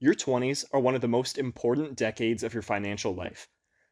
Your 20s are one of the most important decades of your financial life.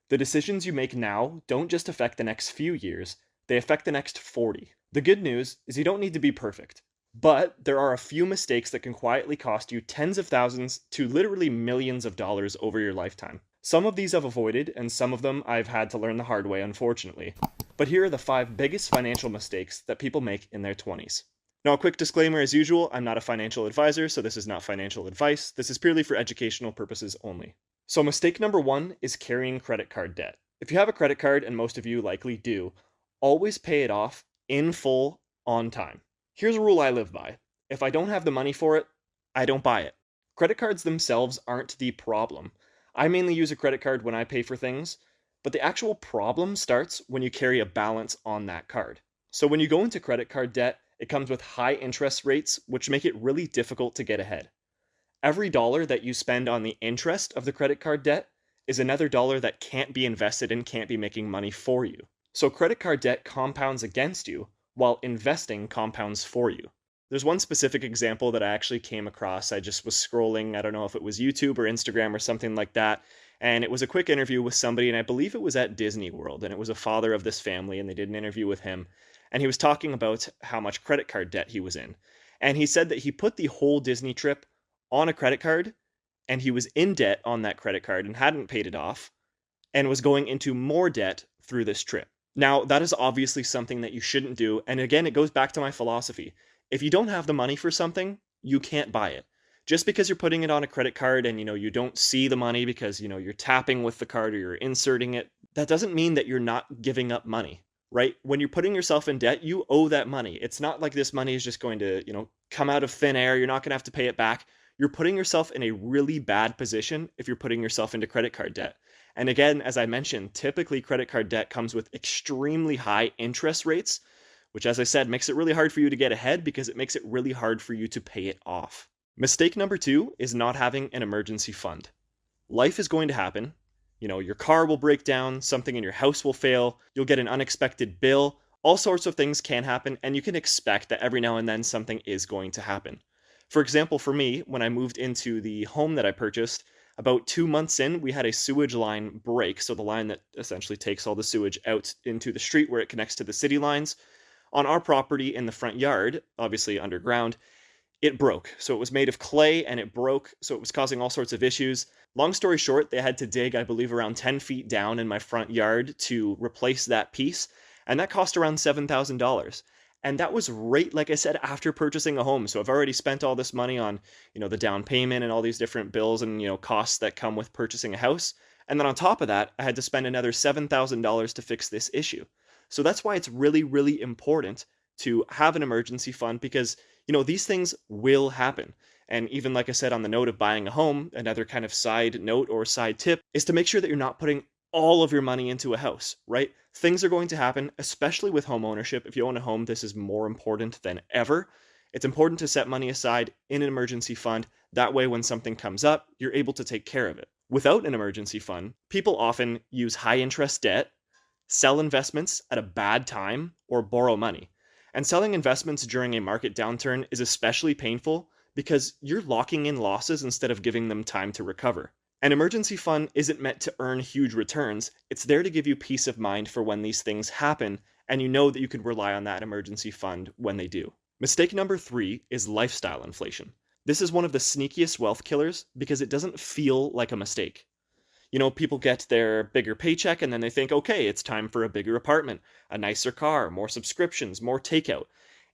The decisions you make now don't just affect the next few years, they affect the next 40. The good news is you don't need to be perfect, but there are a few mistakes that can quietly cost you tens of thousands to literally millions of dollars over your lifetime. Some of these I've avoided, and some of them I've had to learn the hard way, unfortunately. But here are the 5 biggest financial mistakes that people make in their 20s. Now, a quick disclaimer as usual, I'm not a financial advisor, so this is not financial advice. This is purely for educational purposes only. So mistake number 1 is carrying credit card debt. If you have a credit card, and most of you likely do, always pay it off in full on time. Here's a rule I live by. If I don't have the money for it, I don't buy it. Credit cards themselves aren't the problem. I mainly use a credit card when I pay for things, but the actual problem starts when you carry a balance on that card. So when you go into credit card debt, it comes with high interest rates, which make it really difficult to get ahead. Every dollar that you spend on the interest of the credit card debt is another dollar that can't be invested and can't be making money for you. So credit card debt compounds against you, while investing compounds for you. There's one specific example that I actually came across. I just was scrolling, I don't know if it was YouTube or Instagram or something like that, and it was a quick interview with somebody, and I believe it was at Disney World, and it was a father of this family, and they did an interview with him, and he was talking about how much credit card debt he was in. And he said that he put the whole Disney trip on a credit card, and he was in debt on that credit card and hadn't paid it off, and was going into more debt through this trip. Now, that is obviously something that you shouldn't do, and again, it goes back to my philosophy. If you don't have the money for something, you can't buy it. Just because you're putting it on a credit card and you don't see the money because you're tapping with the card or you're inserting it, that doesn't mean that you're not giving up money, right? When you're putting yourself in debt, you owe that money. It's not like this money is just going to, come out of thin air. You're not going to have to pay it back. You're putting yourself in a really bad position if you're putting yourself into credit card debt. And again, as I mentioned, typically credit card debt comes with extremely high interest rates, which, as I said, makes it really hard for you to get ahead because it makes it really hard for you to pay it off. Mistake number 2 is not having an emergency fund. Life is going to happen. Your car will break down, something in your house will fail, you'll get an unexpected bill, all sorts of things can happen, and you can expect that every now and then something is going to happen. For example, for me, when I moved into the home that I purchased, about 2 months in, we had a sewage line break, so the line that essentially takes all the sewage out into the street where it connects to the city lines. On our property in the front yard, obviously underground, it broke. So it was made of clay and it broke, so it was causing all sorts of issues. Long story short, they had to dig, I believe, around 10 feet down in my front yard to replace that piece, and that cost around $7,000. And that was right, like I said, after purchasing a home. So I've already spent all this money on, the down payment and all these different bills and, costs that come with purchasing a house. And then on top of that, I had to spend another $7,000 to fix this issue. So that's why it's really, really important to have an emergency fund because, these things will happen. And even like I said on the note of buying a home, another kind of side note or side tip is to make sure that you're not putting all of your money into a house, right? Things are going to happen, especially with home ownership. If you own a home, this is more important than ever. It's important to set money aside in an emergency fund. That way, when something comes up, you're able to take care of it. Without an emergency fund, people often use high interest debt, sell investments at a bad time, or borrow money. And selling investments during a market downturn is especially painful because you're locking in losses instead of giving them time to recover. An emergency fund isn't meant to earn huge returns. It's there to give you peace of mind for when these things happen, and you know that you can rely on that emergency fund when they do. Mistake number 3 is lifestyle inflation. This is one of the sneakiest wealth killers because it doesn't feel like a mistake. People get their bigger paycheck and then they think, okay, it's time for a bigger apartment, a nicer car, more subscriptions, more takeout.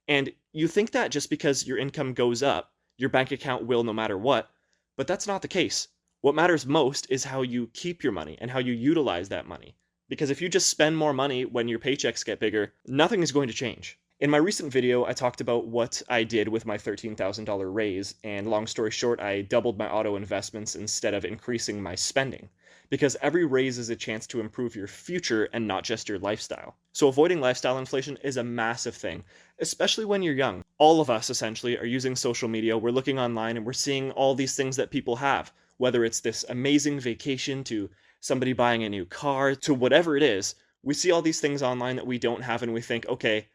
And you think that just because your income goes up, your bank account will no matter what, but that's not the case. What matters most is how you keep your money and how you utilize that money. Because if you just spend more money when your paychecks get bigger, nothing is going to change. In my recent video, I talked about what I did with my $13,000 raise, and long story short, I doubled my auto investments instead of increasing my spending. Because every raise is a chance to improve your future and not just your lifestyle. So avoiding lifestyle inflation is a massive thing, especially when you're young. All of us essentially are using social media, we're looking online and we're seeing all these things that people have, whether it's this amazing vacation to somebody buying a new car to whatever it is. We see all these things online that we don't have and we think, okay,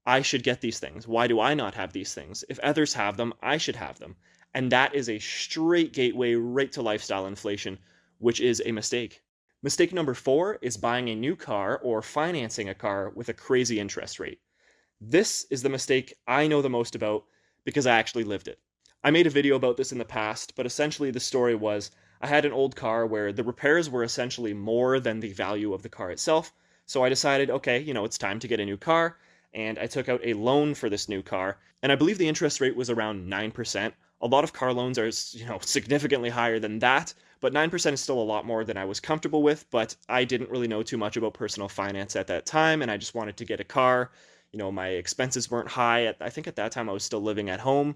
I should get these things. Why do I not have these things? If others have them, I should have them. And that is a straight gateway right to lifestyle inflation, which is a mistake. Mistake number 4 is buying a new car or financing a car with a crazy interest rate. This is the mistake I know the most about because I actually lived it. I made a video about this in the past, but essentially the story was I had an old car where the repairs were essentially more than the value of the car itself. So I decided, okay, it's time to get a new car, and I took out a loan for this new car, and I believe the interest rate was around 9%. A lot of car loans are, significantly higher than that, but 9% is still a lot more than I was comfortable with, but I didn't really know too much about personal finance at that time, and I just wanted to get a car. My expenses weren't high. I think at that time I was still living at home.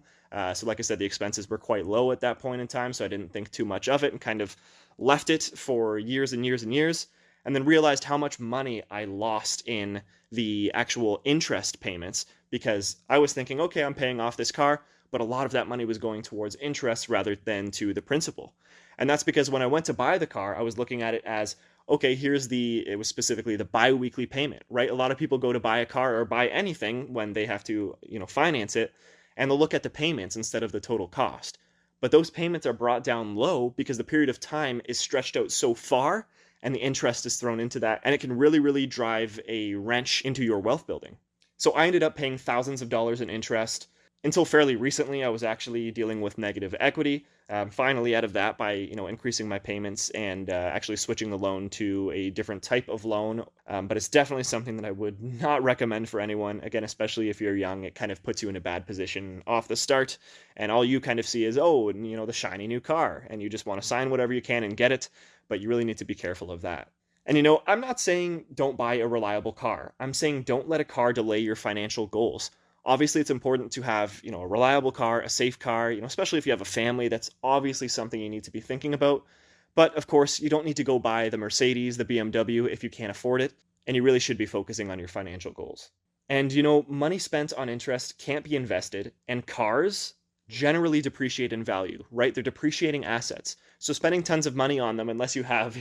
So like I said, the expenses were quite low at that point in time, so I didn't think too much of it and kind of left it for years and years and years, and then realized how much money I lost in the actual interest payments because I was thinking, okay, I'm paying off this car, but a lot of that money was going towards interest rather than to the principal. And that's because when I went to buy the car, I was looking at it as, okay, it was specifically the bi-weekly payment, right? A lot of people go to buy a car or buy anything when they have to, finance it, and they'll look at the payments instead of the total cost. But those payments are brought down low because the period of time is stretched out so far and the interest is thrown into that, and it can really, really drive a wrench into your wealth building. So I ended up paying thousands of dollars in interest. Until fairly recently, I was actually dealing with negative equity. Finally out of that by increasing my payments and actually switching the loan to a different type of loan. But it's definitely something that I would not recommend for anyone. Again, especially if you're young, it kind of puts you in a bad position off the start, and all you kind of see is, the shiny new car, and you just want to sign whatever you can and get it, but you really need to be careful of that. And I'm not saying don't buy a reliable car. I'm saying don't let a car delay your financial goals. Obviously, it's important to have, a reliable car, a safe car, especially if you have a family. That's obviously something you need to be thinking about. But of course, you don't need to go buy the Mercedes, the BMW if you can't afford it, and you really should be focusing on your financial goals. And money spent on interest can't be invested, and cars generally depreciate in value, right? They're depreciating assets. So spending tons of money on them, unless you have,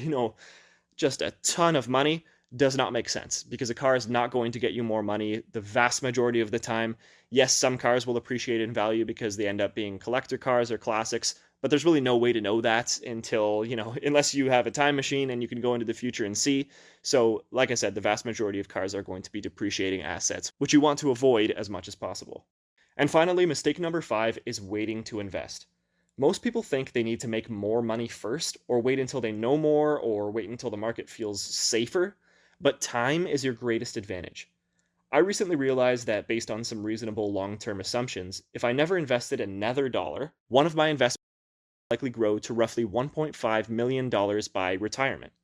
just a ton of money, does not make sense because a car is not going to get you more money the vast majority of the time. Yes, some cars will appreciate in value because they end up being collector cars or classics, but there's really no way to know that until, unless you have a time machine and you can go into the future and see. So, like I said, the vast majority of cars are going to be depreciating assets, which you want to avoid as much as possible. And finally, mistake number 5 is waiting to invest. Most people think they need to make more money first, or wait until they know more, or wait until the market feels safer. But time is your greatest advantage. I recently realized that based on some reasonable long-term assumptions, if I never invested another dollar, one of my investments would likely grow to roughly $1.5 million by retirement.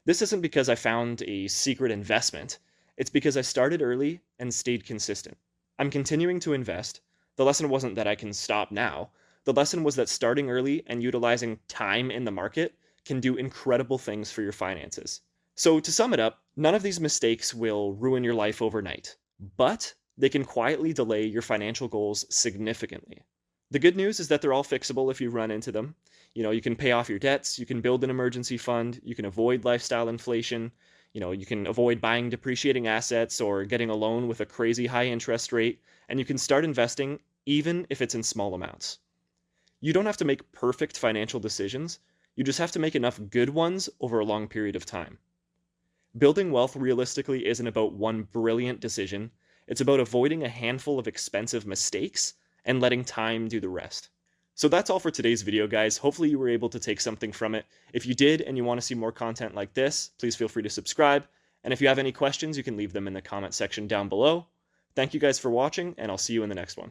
This isn't because I found a secret investment. It's because I started early and stayed consistent. I'm continuing to invest. The lesson wasn't that I can stop now. The lesson was that starting early and utilizing time in the market can do incredible things for your finances. So to sum it up, none of these mistakes will ruin your life overnight, but they can quietly delay your financial goals significantly. The good news is that they're all fixable if you run into them. You can pay off your debts, you can build an emergency fund, you can avoid lifestyle inflation, you can avoid buying depreciating assets or getting a loan with a crazy high interest rate, and you can start investing even if it's in small amounts. You don't have to make perfect financial decisions, you just have to make enough good ones over a long period of time. Building wealth realistically isn't about one brilliant decision. It's about avoiding a handful of expensive mistakes and letting time do the rest. So that's all for today's video, guys. Hopefully you were able to take something from it. If you did and you want to see more content like this, please feel free to subscribe. And if you have any questions, you can leave them in the comment section down below. Thank you guys for watching, and I'll see you in the next one.